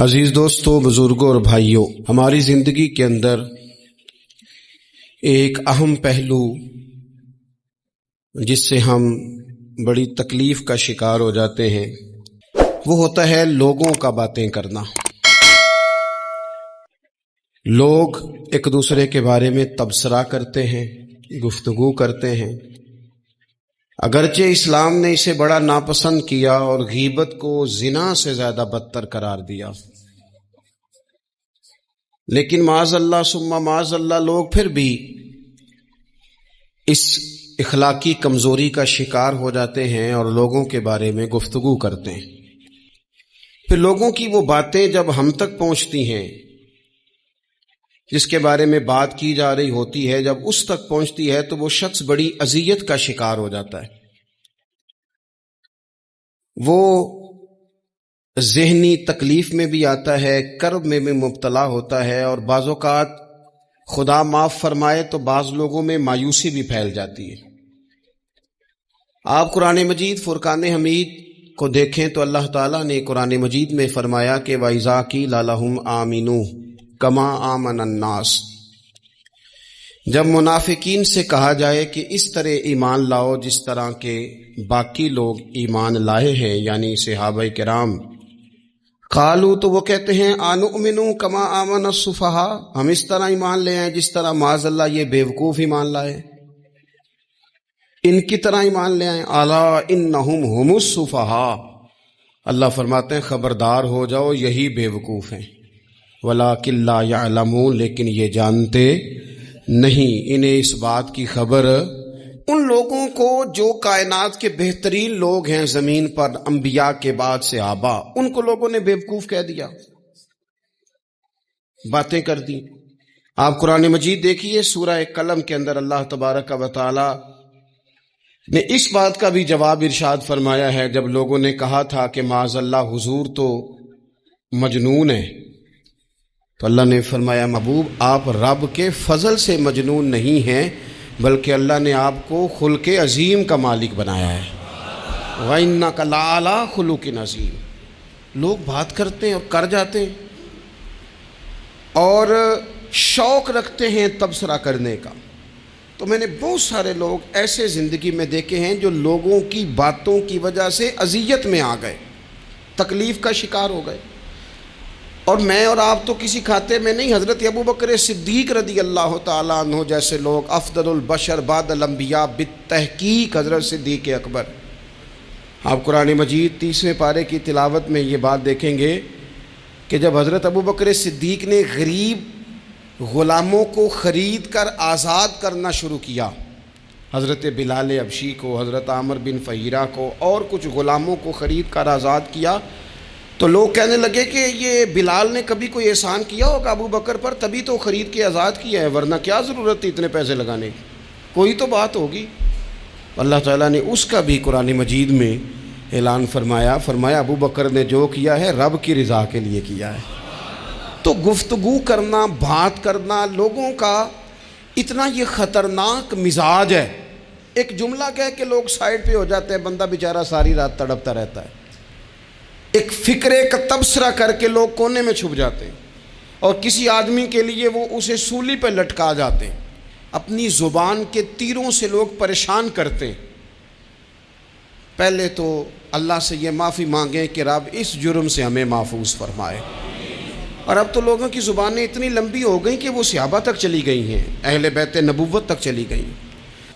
عزیز دوستوں، بزرگوں اور بھائیوں، ہماری زندگی کے اندر ایک اہم پہلو جس سے ہم بڑی تکلیف کا شکار ہو جاتے ہیں وہ ہوتا ہے لوگوں کا باتیں کرنا۔ لوگ ایک دوسرے کے بارے میں تبصرہ کرتے ہیں، گفتگو کرتے ہیں۔ اگرچہ اسلام نے اسے بڑا ناپسند کیا اور غیبت کو زنا سے زیادہ بدتر قرار دیا، لیکن معاذ اللہ ثم معاذ اللہ لوگ پھر بھی اس اخلاقی کمزوری کا شکار ہو جاتے ہیں اور لوگوں کے بارے میں گفتگو کرتے ہیں۔ پھر لوگوں کی وہ باتیں جب ہم تک پہنچتی ہیں، جس کے بارے میں بات کی جا رہی ہوتی ہے، جب اس تک پہنچتی ہے تو وہ شخص بڑی اذیت کا شکار ہو جاتا ہے۔ وہ ذہنی تکلیف میں بھی آتا ہے، کرب میں بھی مبتلا ہوتا ہے، اور بعض اوقات خدا معاف فرمائے تو بعض لوگوں میں مایوسی بھی پھیل جاتی ہے۔ آپ قرآن مجید فرقان حمید کو دیکھیں تو اللہ تعالیٰ نے قرآن مجید میں فرمایا کہ وَإِذَا قِيلَ لَهُمْ آمِنُوا كَمَا آمَنَ النَّاسُ، جب منافقین سے کہا جائے کہ اس طرح ایمان لاؤ جس طرح کے باقی لوگ ایمان لائے ہیں، یعنی صحابہ کرام، قالوا تو وہ کہتے ہیں انؤمن کما آمن السفہاء، ہم اس طرح ایمان لے آئیں جس طرح معاذ اللہ یہ بیوقوف ایمان لائے، ان کی طرح ایمان لے آئیں۔ الا انہم هم السفہاء، اللہ فرماتے ہیں خبردار ہو جاؤ یہی بیوقوف ہیں، ولکن لا یعلمون، لیکن یہ جانتے نہیں، انہیں اس بات کی خبر ان لوگوں کو جو کائنات کے بہترین لوگ ہیں زمین پر، انبیاء کے بعد صحابہ، ان کو لوگوں نے بیوقوف کہہ دیا، باتیں کر دی۔ آپ قرآن مجید دیکھیے سورہ قلم کے اندر اللہ تبارک و تعالی نے اس بات کا بھی جواب ارشاد فرمایا ہے، جب لوگوں نے کہا تھا کہ معاذ اللہ حضور تو مجنون ہے، تو اللہ نے فرمایا محبوب آپ رب کے فضل سے مجنون نہیں ہیں، بلکہ اللہ نے آپ کو خلق عظیم کا مالک بنایا ہے۔ وَإِنَّكَ لَعَلَىٰ خُلُقٍ عَظِيمٍ، لوگ بات کرتے ہیں اور کر جاتے ہیں اور شوق رکھتے ہیں تبصرہ کرنے کا۔ تو میں نے بہت سارے لوگ ایسے زندگی میں دیکھے ہیں جو لوگوں کی باتوں کی وجہ سے اذیت میں آ گئے، تکلیف کا شکار ہو گئے۔ اور میں اور آپ تو کسی کھاتے میں نہیں، حضرت ابوبکر صدیق رضی اللہ تعالیٰ عنہ جیسے لوگ، افضل البشر بعد الانبیاء بالتحقیق حضرت صدیق اکبر۔ آپ قرآن مجید 30ویں پارے کی تلاوت میں یہ بات دیکھیں گے کہ جب حضرت ابوبکر صدیق نے غریب غلاموں کو خرید کر آزاد کرنا شروع کیا، حضرت بلال حبشی کو، حضرت عامر بن فہیرہ کو اور کچھ غلاموں کو خرید کر آزاد کیا، تو لوگ کہنے لگے کہ یہ بلال نے کبھی کوئی احسان کیا ہوگا ابو بکر پر، تبھی تو خرید کے آزاد کیا ہے، ورنہ کیا ضرورت تھی اتنے پیسے لگانے کی، کوئی تو بات ہوگی۔ اللہ تعالیٰ نے اس کا بھی قرآن مجید میں اعلان فرمایا ابو بکر نے جو کیا ہے رب کی رضا کے لیے کیا ہے۔ تو گفتگو کرنا، بات کرنا، لوگوں کا اتنا یہ خطرناک مزاج ہے، ایک جملہ کہہ کے لوگ سائڈ پہ ہو جاتے ہیں، بندہ بیچارہ ساری رات تڑپتا رہتا ہے، ایک فکرے کا تبصرہ کر کے لوگ کونے میں چھپ جاتے ہیں، اور کسی آدمی کے لیے وہ اسے سولی پہ لٹکا جاتے ہیں، اپنی زبان کے تیروں سے لوگ پریشان کرتے ہیں۔ پہلے تو اللہ سے یہ معافی مانگیں کہ رب اس جرم سے ہمیں محفوظ فرمائے۔ اور اب تو لوگوں کی زبانیں اتنی لمبی ہو گئیں کہ وہ صحابہ تک چلی گئی ہیں، اہل بیت نبوت تک چلی گئی ہیں،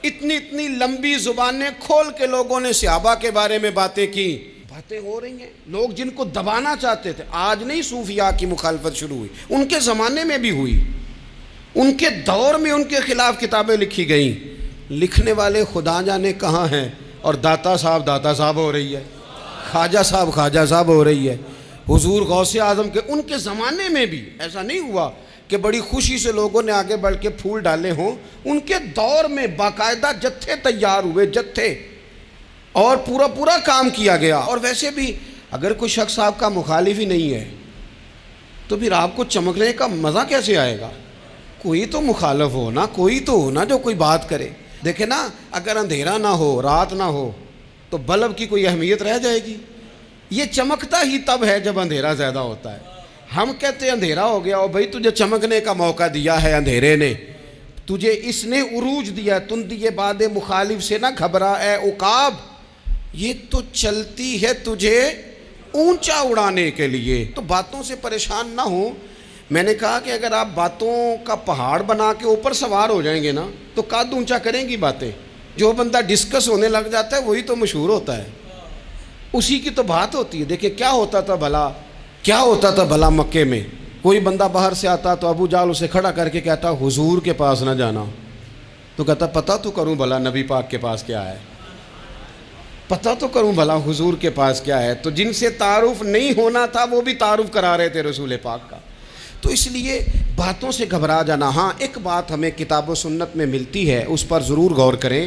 اتنی لمبی زبانیں کھول کے لوگوں نے صحابہ کے بارے میں باتیں کی، باتیں ہو رہی ہیں۔ لوگ جن کو دبانا چاہتے تھے، آج نہیں صوفیاء کی مخالفت شروع ہوئی، ان کے زمانے میں بھی ہوئی، ان کے دور میں ان کے خلاف کتابیں لکھی گئیں، لکھنے والے خدا جانے کہاں ہیں، اور داتا صاحب ہو رہی ہے، خواجہ صاحب ہو رہی ہے، حضور غوث اعظم کے، ان کے زمانے میں بھی ایسا نہیں ہوا کہ بڑی خوشی سے لوگوں نے آگے بڑھ کے پھول ڈالے ہوں، ان کے دور میں باقاعدہ جتھے تیار ہوئے، جتھے، اور پورا کام کیا گیا۔ اور ویسے بھی اگر کوئی شخص آپ کا مخالف ہی نہیں ہے تو پھر آپ کو چمکنے کا مزہ کیسے آئے گا؟ کوئی تو مخالف ہو نا، کوئی تو ہو نا جو کوئی بات کرے۔ دیکھیں نا، اگر اندھیرا نہ ہو، رات نہ ہو، تو بلب کی کوئی اہمیت رہ جائے گی؟ یہ چمکتا ہی تب ہے جب اندھیرا زیادہ ہوتا ہے۔ ہم کہتے ہیں اندھیرا ہو گیا، اور بھائی تجھے چمکنے کا موقع دیا ہے اندھیرے نے، تجھے اس نے عروج دیا، تندی باد مخالف سے نہ گھبرا اے عقاب، یہ تو چلتی ہے تجھے اونچا اڑانے کے لیے، تو باتوں سے پریشان نہ ہو۔ میں نے کہا کہ اگر آپ باتوں کا پہاڑ بنا کے اوپر سوار ہو جائیں گے نا تو قد اونچا کریں گی باتیں، جو بندہ ڈسکس ہونے لگ جاتا ہے وہی تو مشہور ہوتا ہے، اسی کی تو بات ہوتی ہے۔ دیکھیں کیا ہوتا تھا بھلا مکے میں، کوئی بندہ باہر سے آتا تو ابو جہل اسے کھڑا کر کے کہتا حضور کے پاس نہ جانا، تو کہتا پتہ تو کروں بھلا نبی پاک کے پاس کیا ہے، پتہ تو کروں بھلا حضور کے پاس کیا ہے۔ تو جن سے تعارف نہیں ہونا تھا وہ بھی تعارف کرا رہے تھے رسول پاک کا۔ تو اس لیے باتوں سے گھبرا جانا، ہاں ایک بات ہمیں کتاب و سنت میں ملتی ہے، اس پر ضرور غور کریں،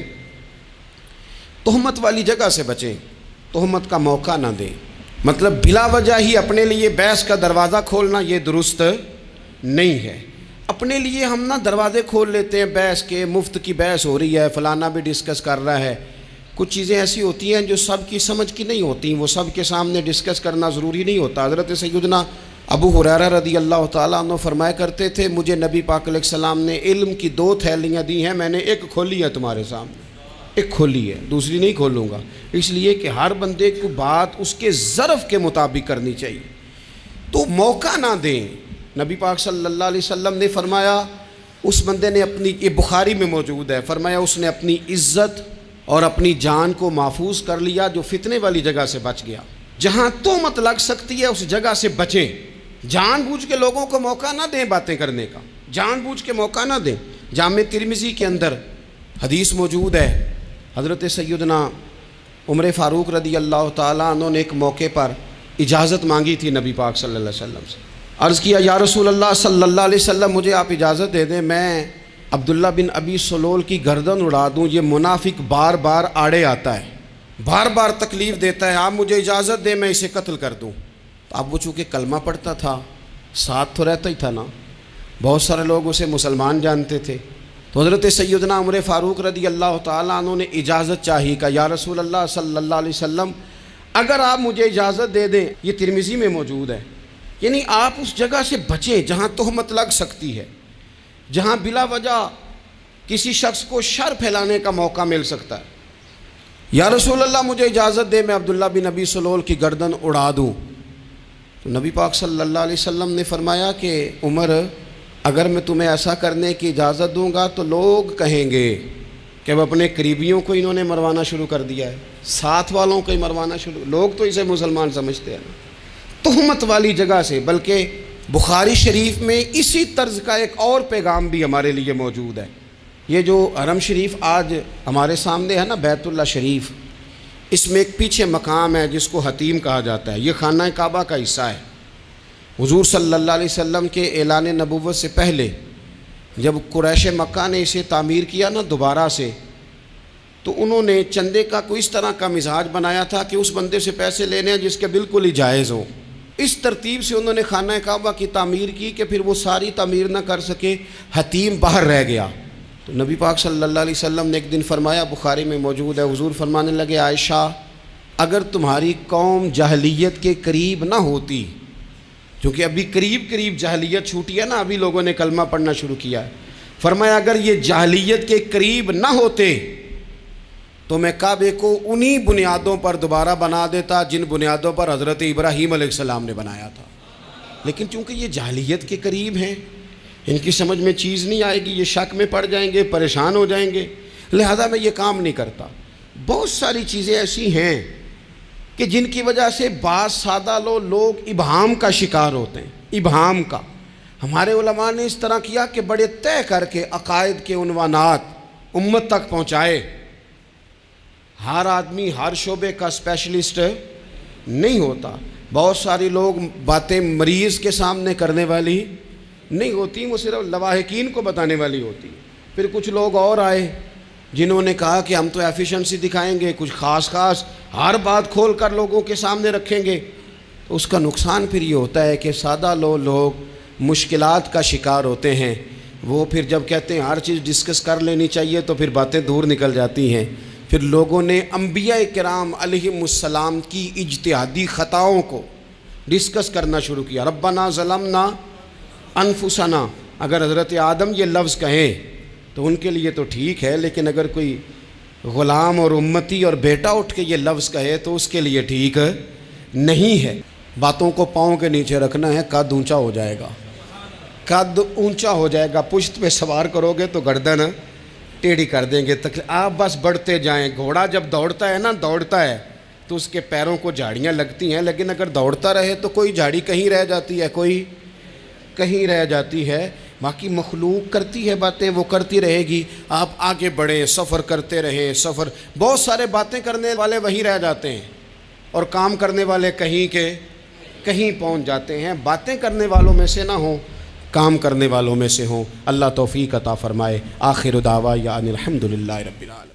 تہمت والی جگہ سے بچیں، تہمت کا موقع نہ دیں، مطلب بلا وجہ ہی اپنے لیے بحث کا دروازہ کھولنا یہ درست نہیں ہے۔ اپنے لیے ہم نہ دروازے کھول لیتے ہیں بحث کے، مفت کی بحث ہو رہی ہے، فلانا بھی ڈسکس کر رہا ہے، کچھ چیزیں ایسی ہوتی ہیں جو سب کی سمجھ کی نہیں ہوتی، وہ سب کے سامنے ڈسکس کرنا ضروری نہیں ہوتا۔ حضرت سیدنا ابو ہریرہ رضی اللہ تعالیٰ عنہ فرمایا کرتے تھے مجھے نبی پاک علیہ السلام نے علم کی 2 تھیلیاں دی ہیں، میں نے ایک کھولی ہے تمہارے سامنے، ایک کھولی ہے، دوسری نہیں کھولوں گا، اس لیے کہ ہر بندے کو بات اس کے ظرف کے مطابق کرنی چاہیے، تو موقع نہ دیں۔ نبی پاک صلی اللہ علیہ وسلم نے فرمایا اس بندے نے اپنی، یہ بخاری میں موجود ہے، فرمایا اس نے اپنی عزت اور اپنی جان کو محفوظ کر لیا جو فتنے والی جگہ سے بچ گیا۔ جہاں تہمت لگ سکتی ہے اس جگہ سے بچیں، جان بوجھ کے لوگوں کو موقع نہ دیں باتیں کرنے کا، جان بوجھ کے موقع نہ دیں۔ جامع ترمذی کے اندر حدیث موجود ہے، حضرت سیدنا عمر فاروق رضی اللہ تعالیٰ عنہ نے ایک موقع پر اجازت مانگی تھی نبی پاک صلی اللہ علیہ وسلم سے، عرض کیا یا رسول اللہ صلی اللہ علیہ وسلم مجھے آپ اجازت دے دیں، میں عبداللہ بن ابی سلول کی گردن اڑا دوں، یہ منافق بار بار آڑے آتا ہے، بار بار تکلیف دیتا ہے، آپ مجھے اجازت دیں میں اسے قتل کر دوں۔ تو اب وہ چونکہ کلمہ پڑھتا تھا، ساتھ تو رہتا ہی تھا نا، بہت سارے لوگ اسے مسلمان جانتے تھے، تو حضرت سیدنا عمر فاروق رضی اللہ تعالیٰ عنہ نے اجازت چاہی، کہ یا رسول اللہ صلی اللہ علیہ وسلم اگر آپ مجھے اجازت دے دیں، یہ ترمذی میں موجود ہے، یعنی آپ اس جگہ سے بچیں جہاں تہمت لگ سکتی ہے، جہاں بلا وجہ کسی شخص کو شر پھیلانے کا موقع مل سکتا ہے۔ یا رسول اللہ مجھے اجازت دے میں عبداللہ بن ابی سلول کی گردن اڑا دوں، تو نبی پاک صلی اللہ علیہ وسلم نے فرمایا کہ عمر اگر میں تمہیں ایسا کرنے کی اجازت دوں گا تو لوگ کہیں گے کہ وہ اپنے قریبیوں کو انہوں نے مروانا شروع کر دیا ہے، ساتھ والوں کو ہی مروانا شروع، لوگ تو اسے مسلمان سمجھتے ہیں تہمت والی جگہ سے۔ بلکہ بخاری شریف میں اسی طرز کا ایک اور پیغام بھی ہمارے لیے موجود ہے۔ یہ جو حرم شریف آج ہمارے سامنے ہے نا، بیت اللہ شریف، اس میں ایک پیچھے مقام ہے جس کو حتیم کہا جاتا ہے، یہ خانہ کعبہ کا حصہ ہے۔ حضور صلی اللہ علیہ وسلم کے اعلان نبوت سے پہلے جب قریش مکہ نے اسے تعمیر کیا نا دوبارہ سے، تو انہوں نے چندے کا کوئی اس طرح کا مزاج بنایا تھا کہ اس بندے سے پیسے لینے ہیں جس کے بالکل ہی جائز ہوں۔ اس ترتیب سے انہوں نے خانہ کعبہ کی تعمیر کی کہ پھر وہ ساری تعمیر نہ کر سکے، حتیم باہر رہ گیا۔ تو نبی پاک صلی اللہ علیہ وسلم نے ایک دن فرمایا، بخاری میں موجود ہے، حضور فرمانے لگے عائشہ اگر تمہاری قوم جاہلیت کے قریب نہ ہوتی، کیونکہ ابھی قریب جاہلیت چھوٹی ہے نا، ابھی لوگوں نے کلمہ پڑھنا شروع کیا ہے، فرمایا اگر یہ جاہلیت کے قریب نہ ہوتے تو میں کعبے کو انہی بنیادوں پر دوبارہ بنا دیتا جن بنیادوں پر حضرت ابراہیم علیہ السلام نے بنایا تھا، لیکن چونکہ یہ جاہلیت کے قریب ہیں، ان کی سمجھ میں چیز نہیں آئے گی، یہ شک میں پڑ جائیں گے، پریشان ہو جائیں گے، لہذا میں یہ کام نہیں کرتا۔ بہت ساری چیزیں ایسی ہیں کہ جن کی وجہ سے بعض سادہ لوگ ابہام کا شکار ہوتے ہیں، ابہام کا۔ ہمارے علماء نے اس طرح کیا کہ بڑے طے کر کے عقائد کے عنوانات امت تک پہنچائے۔ ہر آدمی ہر شعبے کا اسپیشلسٹ نہیں ہوتا، بہت سارے لوگ باتیں مریض کے سامنے کرنے والی نہیں ہوتی، وہ صرف لواحقین کو بتانے والی ہوتی۔ پھر کچھ لوگ اور آئے جنہوں نے کہا کہ ہم تو ایفیشنسی دکھائیں گے، کچھ خاص ہر بات کھول کر لوگوں کے سامنے رکھیں گے، تو اس کا نقصان پھر یہ ہوتا ہے کہ سادہ لوگ مشکلات کا شکار ہوتے ہیں۔ وہ پھر جب کہتے ہیں ہر چیز ڈسکس کر لینی چاہیے تو پھر باتیں دور نکل جاتی ہیں۔ پھر لوگوں نے انبیاء کرام علیہم السلام کی اجتہادی خطاؤں کو ڈسکس کرنا شروع کیا، ربنا ظلمنا انفسنا۔ اگر حضرت آدم یہ لفظ کہیں تو ان کے لیے تو ٹھیک ہے، لیکن اگر کوئی غلام اور امتی اور بیٹا اٹھ کے یہ لفظ کہے تو اس کے لیے ٹھیک نہیں ہے۔ باتوں کو پاؤں کے نیچے رکھنا ہے، قد اونچا ہو جائے گا، قد اونچا ہو جائے گا، پشت پہ سوار کرو گے تو گردن ٹیڑھی کر دیں گے۔ آپ بس بڑھتے جائیں۔ گھوڑا جب دوڑتا ہے تو اس کے پیروں کو جھاڑیاں لگتی ہیں، لیکن اگر دوڑتا رہے تو کوئی جھاڑی کہیں رہ جاتی ہے، کوئی کہیں رہ جاتی ہے۔ باقی مخلوق کرتی ہے باتیں، وہ کرتی رہے گی، آپ آگے بڑھیں، سفر کرتے رہیں۔ سفر بہت سارے باتیں کرنے والے وہیں رہ جاتے ہیں اور کام کرنے والے کہیں کے کہیں پہنچ جاتے ہیں۔ باتیں کرنے والوں میں سے نہ ہوں، کام کرنے والوں میں سے ہوں۔ اللہ توفیق عطا فرمائے۔ آخر دعوانا الحمدللہ رب العالمین۔